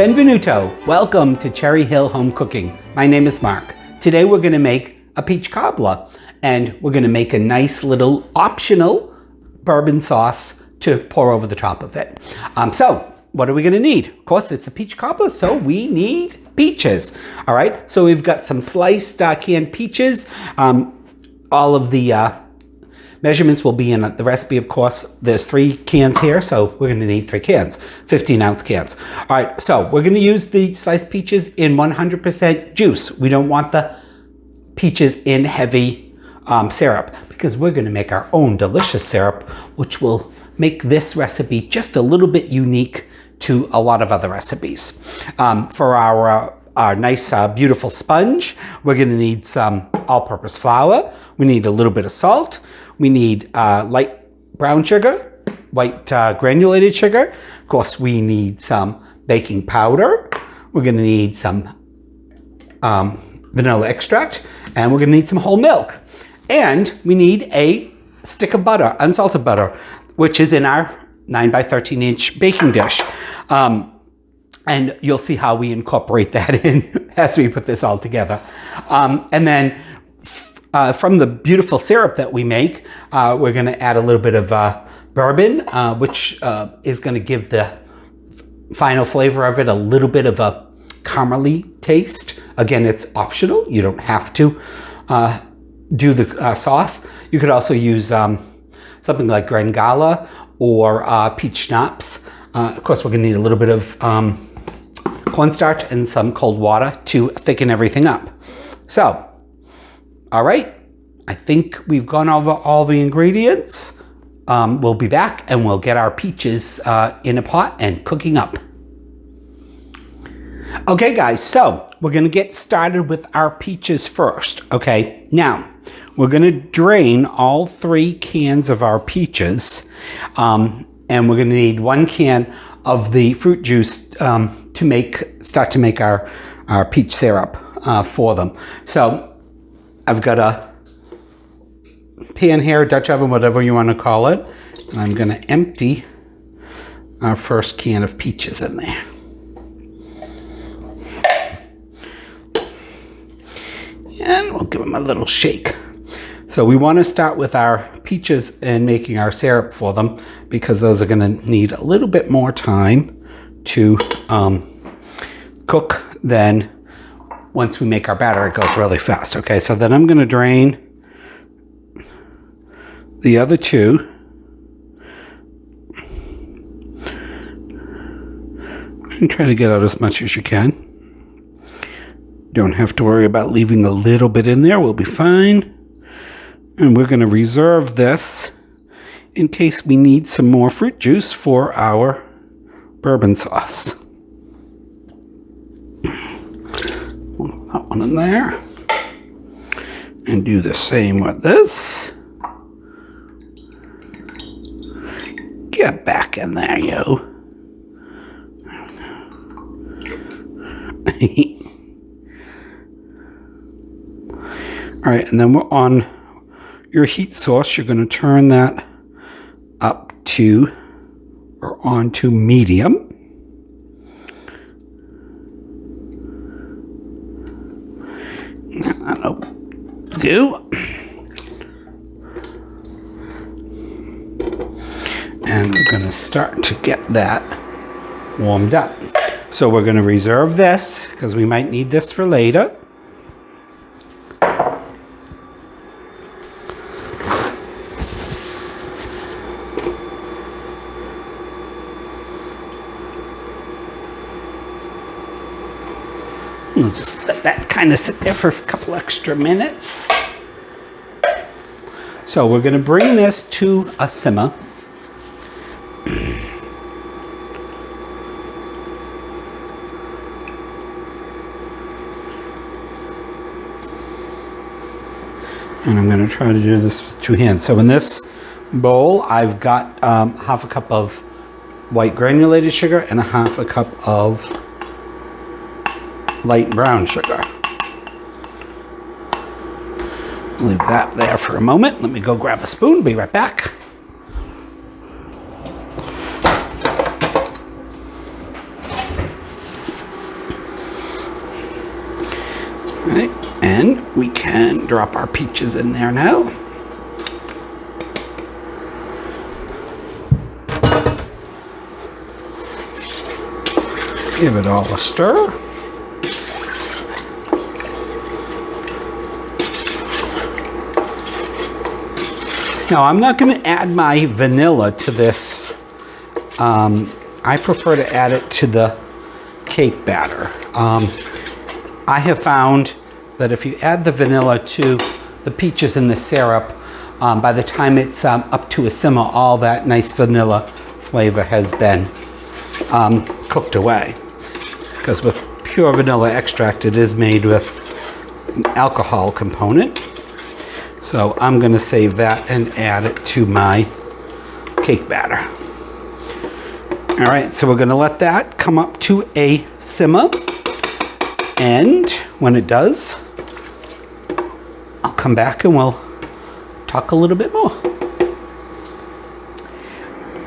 Benvenuto. Welcome to Cherry Hill Home Cooking. My name is Mark. Today we're going to make a peach cobbler, and we're going to make a nice little optional bourbon sauce to pour over the top of it. So what are we going to need? Of course, it's a peach cobbler, so we need peaches. All right, so we've got some sliced canned peaches. All of the measurements will be in the recipe, of course. There's 3 cans here, so we're going to need 3 cans, 15-ounce cans. All right, so we're going to use the sliced peaches in 100% juice. We don't want the peaches in heavy syrup, because we're going to make our own delicious syrup, which will make this recipe just a little bit unique to a lot of other recipes. For our nice, beautiful sponge, we're going to need some all-purpose flour. We need a little bit of salt. We need light brown sugar, white granulated sugar. Of course, we need some baking powder. We're going to need some vanilla extract, and we're going to need some whole milk. And we need a stick of butter, unsalted butter, which is in our 9 by 13 inch baking dish. And you'll see how we incorporate that in as we put this all together. And then from the beautiful syrup that we make, we're going to add a little bit of bourbon, which is going to give the final flavor of it a little bit of a caramely taste. Again, it's optional. You don't have to do the sauce. You could also use something like Grangala or peach schnapps. Of course, we're going to need a little bit of cornstarch and some cold water to thicken everything up. So, all right, I think we've gone over all the ingredients. We'll be back and we'll get our peaches in a pot and cooking up. Okay, guys, so we're going to get started with our peaches first. Okay, now we're going to drain all 3 cans of our peaches, and we're going to need 1 can of the fruit juice to start to make our peach syrup for them. So I've got a pan here, Dutch oven, whatever you want to call it, and I'm going to empty our first can of peaches in there. And we'll give them a little shake. So we want to start with our peaches and making our syrup for them, because those are going to need a little bit more time to cook than once we make our batter. It goes really fast. Okay, so then I'm going to drain the other 2. And try to get out as much as you can. Don't have to worry about leaving a little bit in there. We'll be fine. And we're going to reserve this in case we need some more fruit juice for our bourbon sauce. Put that one in there. And do the same with this. Get back in there, yo. All right, and then we're on your heat source. You're going to turn that up to or on to medium. That'll do. And we're going to start to get that warmed up. So we're going to reserve this because we might need this for later. We'll just let that kind of sit there for a couple extra minutes. So we're going to bring this to a simmer. And I'm going to try to do this with 2 hands. So in this bowl, I've got half a cup of white granulated sugar and a half a cup of light brown sugar. Leave that there for a moment. Let me go grab a spoon. Be right back. And drop our peaches in there now. Give it all a stir. Now I'm not going to add my vanilla to this. I prefer to add it to the cake batter. I have found that if you add the vanilla to the peaches in the syrup, by the time it's up to a simmer, all that nice vanilla flavor has been cooked away. Because with pure vanilla extract, it is made with an alcohol component. So I'm going to save that and add it to my cake batter. All right, so we're going to let that come up to a simmer. And when it does, I'll come back and we'll talk a little bit more.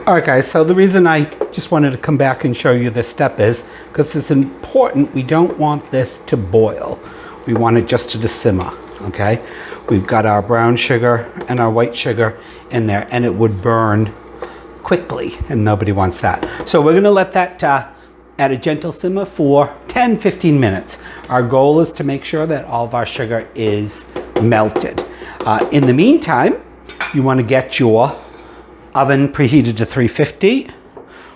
All right, guys, so the reason I just wanted to come back and show you this step is because it's important. We don't want this to boil. We want it just to simmer, okay? We've got our brown sugar and our white sugar in there, and it would burn quickly, and nobody wants that. So we're gonna let that at a gentle simmer for 10-15 minutes. Our goal is to make sure that all of our sugar is melted. In the meantime, you wanna get your oven preheated to 350.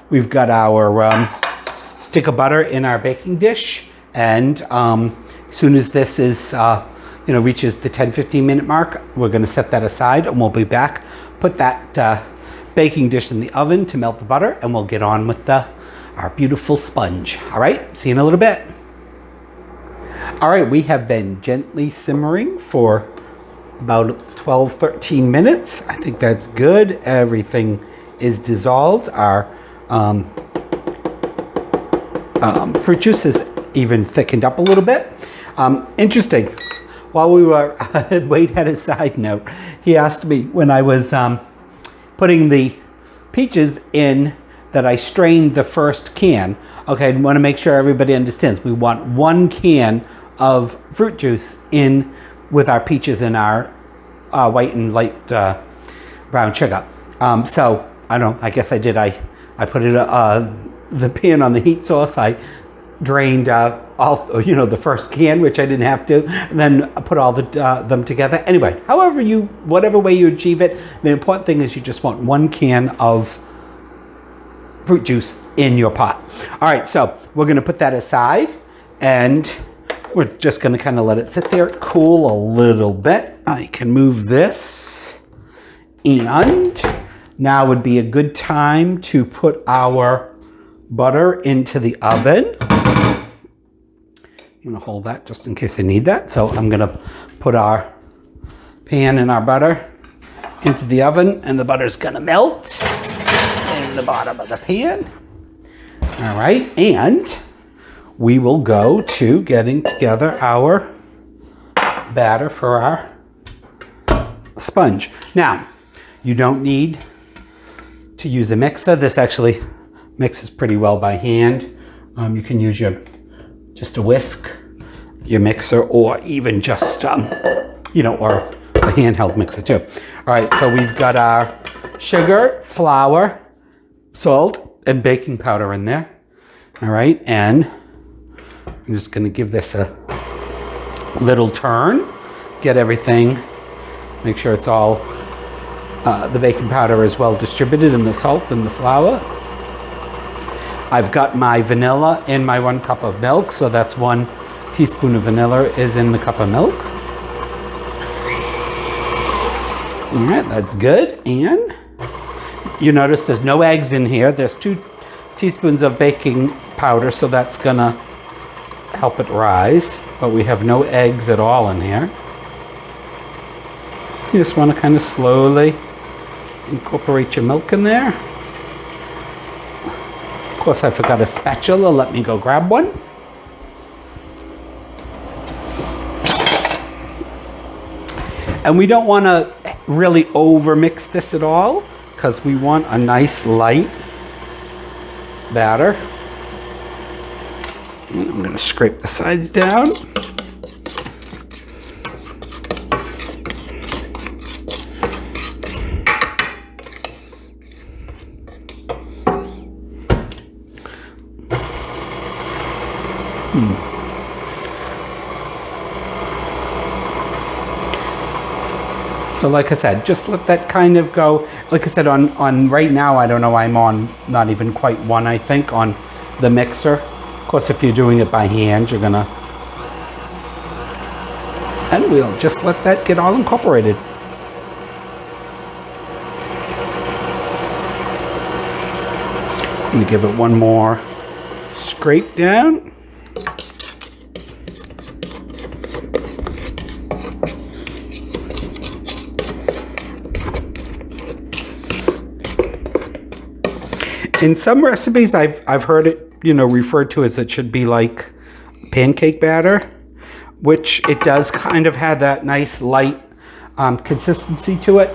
We've got our stick of butter in our baking dish, and as soon as this is reaches the 10-15 minute mark, we're going to set that aside, and we'll be back, put that baking dish in the oven to melt the butter, and we'll get on with our beautiful sponge. All right, see you in a little bit. All right, we have been gently simmering for about 12-13 minutes. I think that's good. Everything is dissolved. Our fruit juice is even thickened up a little bit. Interesting. While we were, Wade had a side note. He asked me when I was putting the peaches in that I strained the first can. Okay, I want to make sure everybody understands. We want 1 can of fruit juice in with our peaches and our white and light brown sugar. So I guess I did. I put it the pan on the heat source. I drained the first can, which I didn't have to, and then I put all them together. Anyway, whatever way you achieve it, the important thing is you just want 1 can of fruit juice in your pot. All right, so we're going to put that aside, and we're just going to kind of let it sit there, cool a little bit. I can move this, and now would be a good time to put our butter into the oven. I'm going to hold that just in case I need that. So I'm going to put our pan and our butter into the oven, and the butter's going to melt in the bottom of the pan. All right, and we will go to getting together our batter for our sponge. Now, you don't need to use a mixer. This actually mixes pretty well by hand. You can use just a whisk, your mixer, or even just, or a handheld mixer too. All right, so we've got our sugar, flour, salt, and baking powder in there. All right, and I'm just gonna give this a little turn, get everything, make sure it's all, the baking powder is well distributed, and the salt and the flour. I've got my vanilla in my 1 cup of milk, so that's 1 teaspoon of vanilla is in the cup of milk. All right, that's good. And you notice there's no eggs in here. There's 2 teaspoons of baking powder, so that's gonna help it rise, but we have no eggs at all in here. You just want to kind of slowly incorporate your milk in there. Of course, I forgot a spatula. Let me go grab one. And we don't want to really over mix this at all, because we want a nice light batter. And I'm going to scrape the sides down. So like I said, just let that kind of go. Like I said, on right now, I don't know, I'm on not even quite one, I think, on the mixer. Of course, if you're doing it by hand, you're gonna, and we'll just let that get all incorporated. I'm gonna give it one more scrape down. In some recipes, I've heard it, referred to as it should be like pancake batter, which it does kind of have that nice light consistency to it.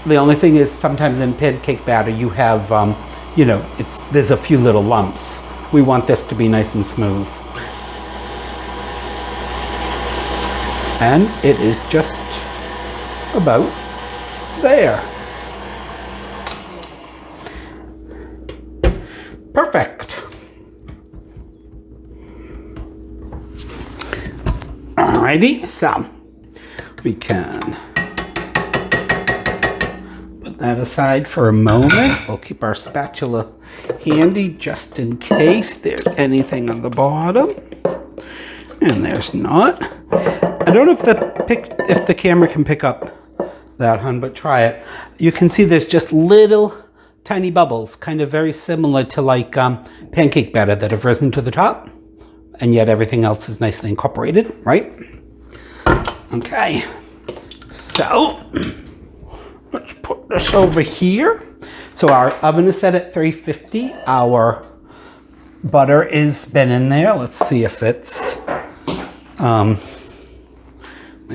The only thing is sometimes in pancake batter you have, there's a few little lumps. We want this to be nice and smooth. And it is just about there. Perfect. Alrighty, so we can put that aside for a moment. We'll keep our spatula handy just in case there's anything on the bottom. And there's not. I don't know if the camera can pick up that, hun, but try it. You can see there's just little tiny bubbles, kind of very similar to like pancake batter that have risen to the top, and yet everything else is nicely incorporated, right? Okay, so let's put this over here. So our oven is set at 350. Our butter is been in there. Let's see if it's, my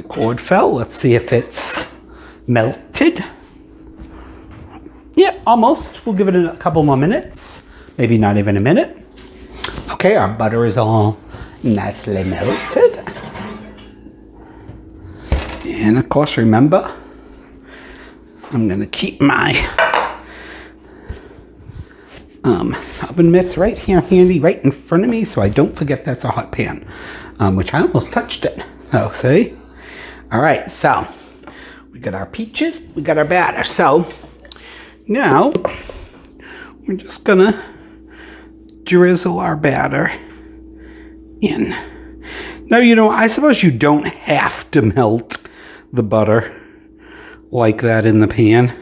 cord fell. Let's see if it's melted. Yeah, almost. We'll give it a couple more minutes. Maybe not even a minute. Okay, our butter is all nicely melted. And of course, remember, I'm gonna keep my oven mitts right here handy, right in front of me, so I don't forget that's a hot pan, which I almost touched it. Oh, see? All right, so we got our peaches, we got our batter. So now, we're just gonna drizzle our batter in. Now, I suppose you don't have to melt the butter like that in the pan.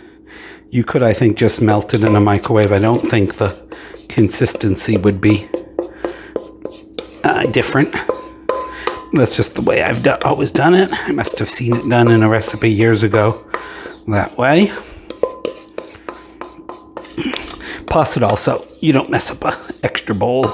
You could, I think, just melt it in a microwave. I don't think the consistency would be different. That's just the way I've always done it. I must have seen it done in a recipe years ago that way. Plus it also, you don't mess up an extra bowl.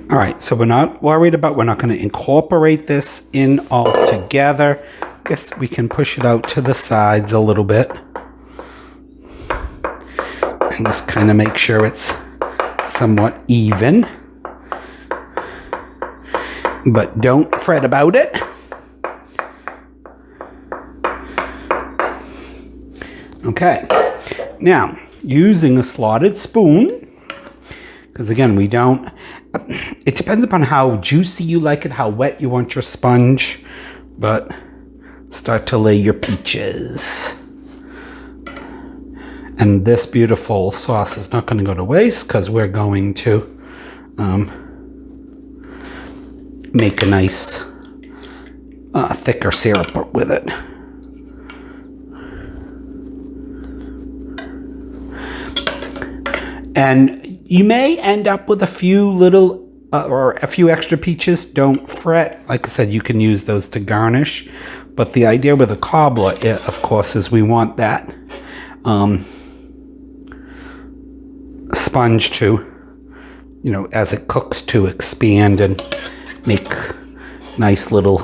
All right, so we're not worried about, we're not going to incorporate this in all together. I guess we can push it out to the sides a little bit. And just kind of make sure it's somewhat even. But don't fret about it. Okay, now using a slotted spoon, because again, it depends upon how juicy you like it, how wet you want your sponge, but start to lay your peaches. And this beautiful sauce is not going to go to waste because we're going to make a nice thicker syrup with it. And you may end up with a few little or a few extra peaches. Don't fret. Like I said, you can use those to garnish. But the idea with a cobbler, of course, is we want that sponge to, as it cooks, to expand and make nice little,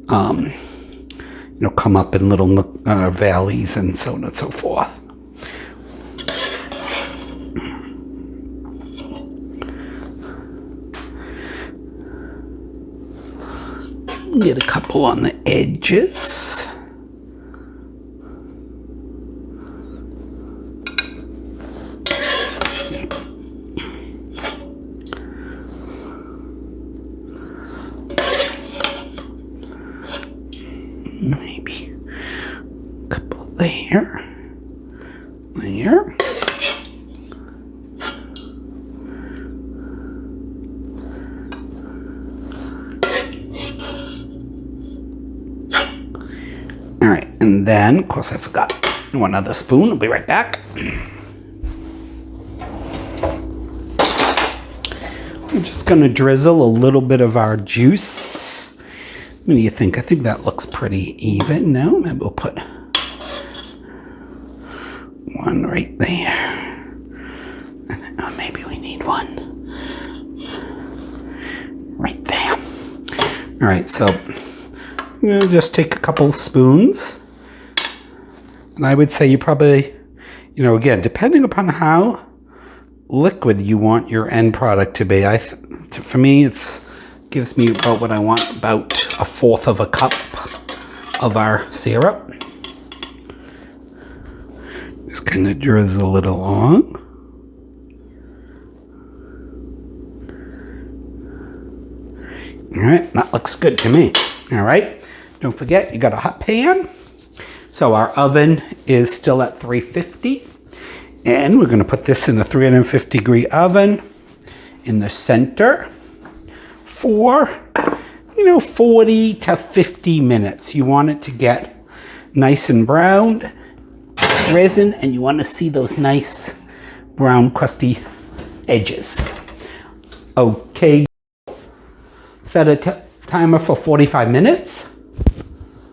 come up in little valleys and so on and so forth. Get a couple on the edges. there. There. All right, and then, of course, I forgot one other spoon. I'll be right back. We're just going to drizzle a little bit of our juice. What do you think? I think that looks pretty even. No, maybe we'll put one right there. Oh, maybe we need one right there. All right, so I'm going to just take a couple spoons. And I would say you probably, again, depending upon how liquid you want your end product to be. For me, it gives me about what I want, about 1/4 of a cup of our syrup. Just kind of drizzle it along. All right, that looks good to me. All right, don't forget you got a hot pan. So our oven is still at 350. And we're going to put this in a 350 degree oven in the center for, 40 to 50 minutes. You want it to get nice and browned, resin, and you want to see those nice brown crusty edges. Okay, set a timer for 45 minutes.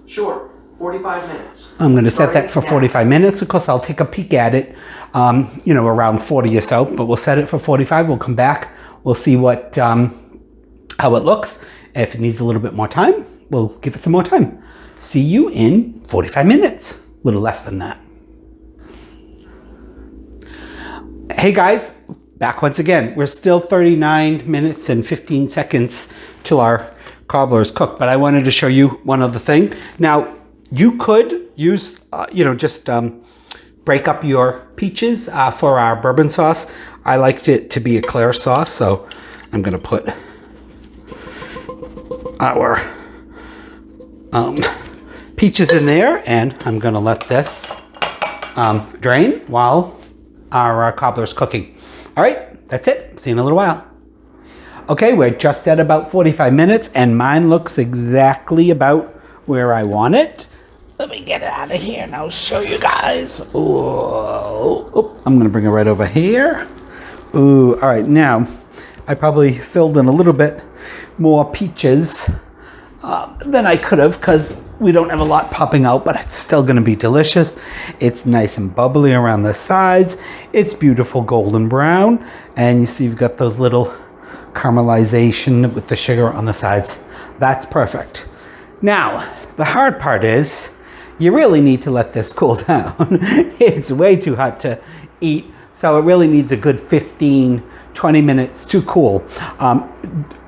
Sure, 45 minutes. I'm going to set that for 45 minutes. Of course, I'll take a peek at it, around 40 or so, but we'll set it for 45. We'll come back. We'll see how it looks. If it needs a little bit more time, we'll give it some more time. See you in 45 minutes. A little less than that. Hey guys, back once again. We're still 39 minutes and 15 seconds till our cobbler is cooked, but I wanted to show you one other thing. Now, you could use, break up your peaches for our bourbon sauce. I liked it to be a clear sauce, so I'm going to put our peaches in there, and I'm going to let this drain while our cobbler is cooking. All right, that's it. See you in a little while. Okay, we're just at about 45 minutes, and mine looks exactly about where I want it. Let me get it out of here and I'll show you guys. Ooh, I'm going to bring it right over here. Ooh, all right, now I probably filled in a little bit more peaches than I could have because we don't have a lot popping out, but it's still going to be delicious. It's nice and bubbly around the sides. It's beautiful golden brown, and you see you've got those little caramelization with the sugar on the sides. That's perfect. Now, the hard part is you really need to let this cool down. It's way too hot to eat, so it really needs a good 15, 20 minutes to cool.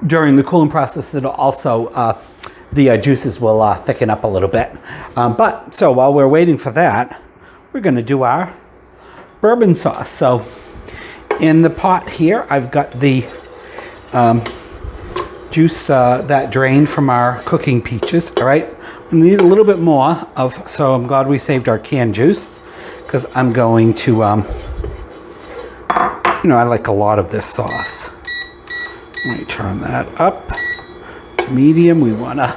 During the cooling process, it'll also, the juices will thicken up a little bit. So while we're waiting for that, we're gonna do our bourbon sauce. So in the pot here, I've got the juice that drained from our cooking peaches. All right, we need a little bit more of, so I'm glad we saved our canned juice, because I'm going to, I like a lot of this sauce. Let me turn that up to medium. We want to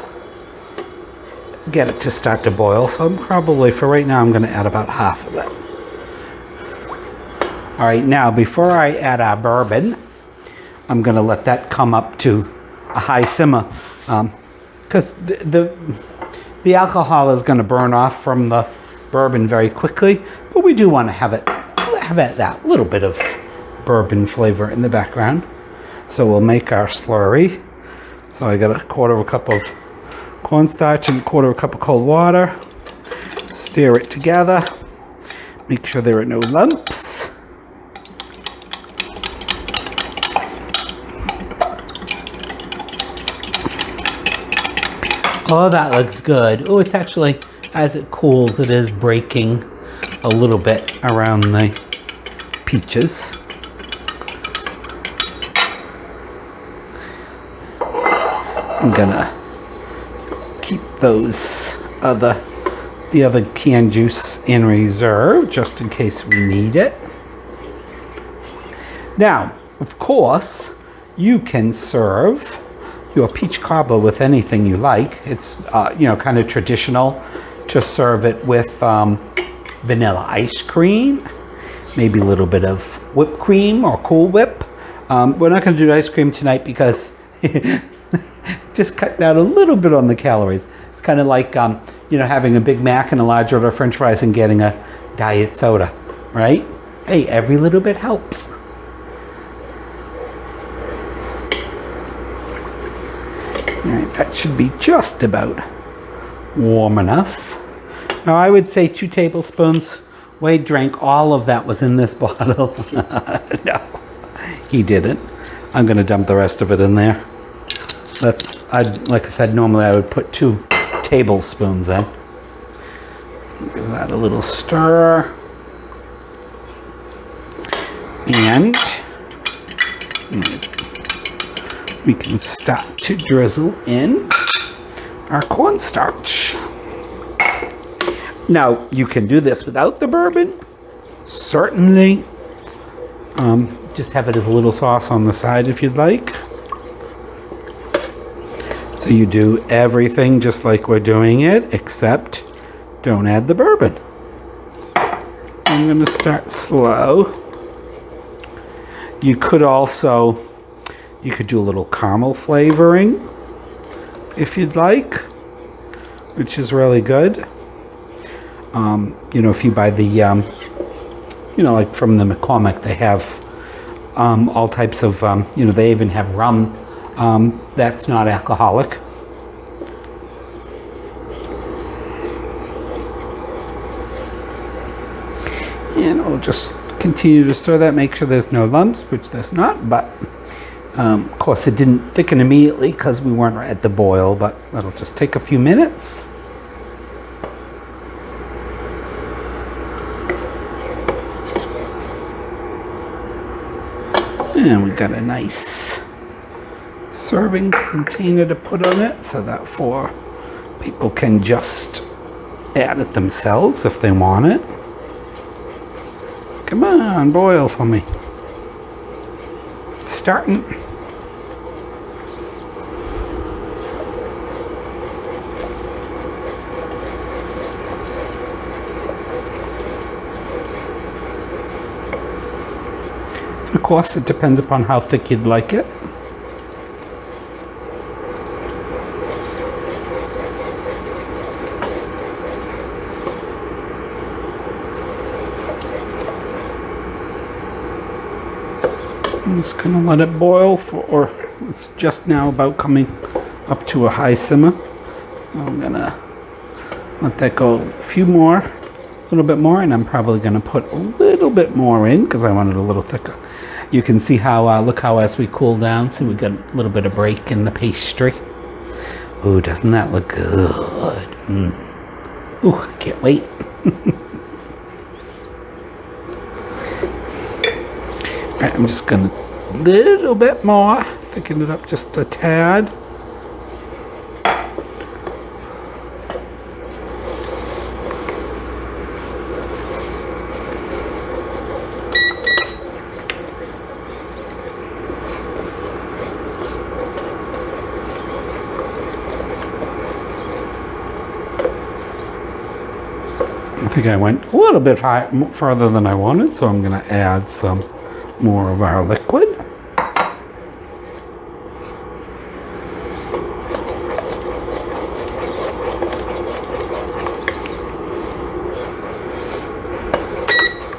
get it to start to boil, so I'm probably, for right now, I'm going to add about half of it. All right, now before I add our bourbon, I'm going to let that come up to a high simmer, because the alcohol is going to burn off from the bourbon very quickly, but we do want to have that little bit of bourbon flavor in the background. So we'll make our slurry. So I got a 1/4 cup of cornstarch and 1/4 cup of cold water. Stir it together. Make sure there are no lumps. Oh, that looks good. Oh, it's actually, as it cools, it is breaking a little bit around the peaches. I'm gonna keep those other the other canned juice in reserve just in case we need it. Now, of course, you can serve your peach cobbler with anything you like. It's kind of traditional to serve it with vanilla ice cream, maybe a little bit of whipped cream or Cool Whip. We're not going to do ice cream tonight because just cut down a little bit on the calories. It's kind of like having a Big Mac and a large order of French fries and getting a diet soda, right? Hey, every little bit helps. All right, that should be just about warm enough. Now I would say 2 tablespoons. Wade drank all of that was in this bottle. No, he didn't. I'm gonna dump the rest of it in there. Like I said, normally I would put 2 tablespoons in. Give that a little stir. And we can start to drizzle in our cornstarch. Now, you can do this without the bourbon, certainly. Just have it as a little sauce on the side if you'd like. So you do everything just like we're doing it, except don't add the bourbon. I'm gonna start slow. You could do a little caramel flavoring if you'd like, which is really good. If you buy the, like from the McCormick, they have all types of, they even have rum that's not alcoholic. And we'll just continue to stir that, make sure there's no lumps, which there's not, but of course it didn't thicken immediately because we weren't at the boil, but that'll just take a few minutes. And we got a nice serving container to put on it so that people can just add it themselves if they want it. Come on, boil for me. It's starting. Of course, it depends upon how thick you'd like it. I'm just going to let it boil it's just now about coming up to a high simmer. I'm going to let that go a little bit more, and I'm probably going to put a little bit more in because I want it a little thicker. You can see how, look how as we cool down, see we got a little bit of break in the pastry. Ooh, doesn't that look good? Ooh, I can't wait. All right, I'm just gonna a little bit more, thicken it up just a tad. I think I went a little bit further than I wanted, so I'm going to add some more of our liquid.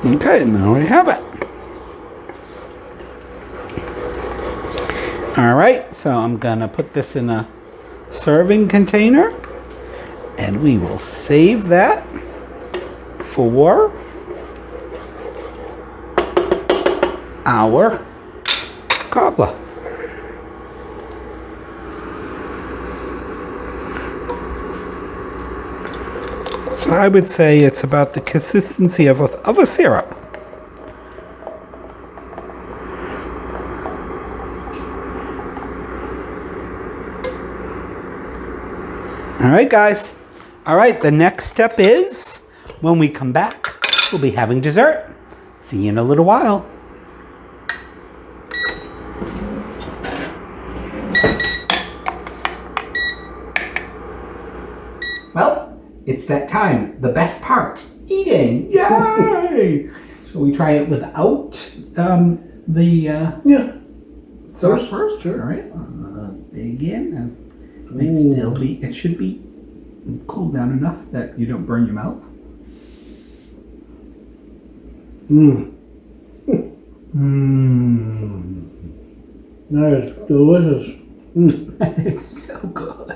Okay, and there we have it. All right, so I'm going to put this in a serving container, and we will save that for our cobbler. So I would say it's about the consistency of a syrup. All right, guys, All right, the next step is when we come back, we'll be having dessert. See you in a little while. Well, it's that time, the best part, eating. Yay! Shall we try it without Yeah. sauce first? Sure. All right. Dig in. It should be cooled down enough that you don't burn your mouth. Mmm. Mmm. That is delicious. It's so good.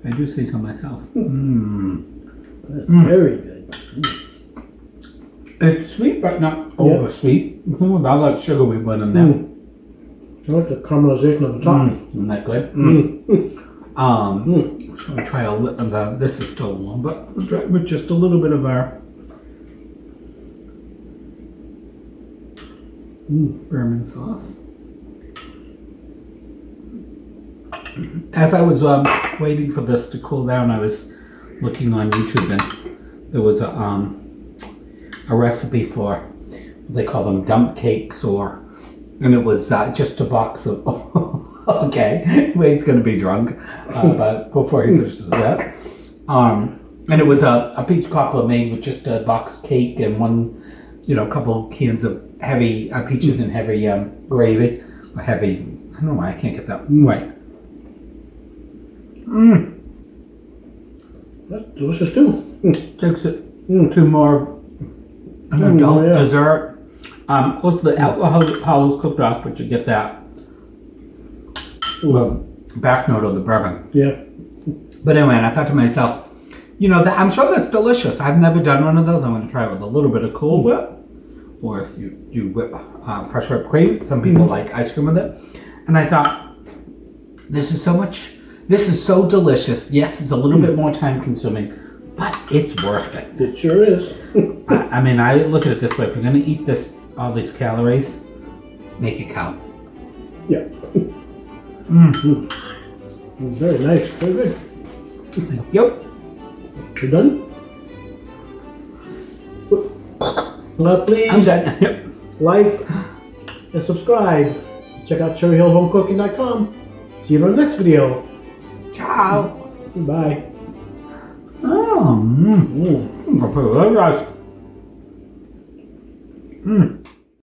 I do say so myself. Mmm. That's very good. It's sweet, but not over sweet. I like sugar we put in there. I like the caramelization of the top. Isn't that good? So we try a little of this is still warm, but we'll try with just a little bit of our Bourbon sauce. As I was waiting for this to cool down, I was looking on YouTube, and there was a recipe for, they call them dump cakes, and it was just a box of, okay, Wade's going to be drunk, but before he finishes that. And it was a peach cobbler made with just a box cake and one, couple cans of heavy peaches and heavy gravy, or heavy, I don't know why I can't get that right. That's delicious too. Takes it to more an adult dessert. Of course, the alcohol is cooked off, but you get that back note of the bourbon. Yeah. But anyway, and I thought to myself, I'm sure that's delicious. I've never done one of those. I'm going to try it with a little bit of Cool Whip, or if you whip fresh whipped cream. Some people like ice cream with it. And I thought, this is so delicious. Yes, it's a little bit more time consuming, but it's worth it. It sure is. I mean, I look at it this way. If you're going to eat all these calories, make it count. Yeah. Very nice. Very good. Thank you. You're done? Please I'm done. Yep. like and subscribe. Check out cherryhillhomecooking.com. See you in the next video. Ciao. Bye. Oh, I'll put it right.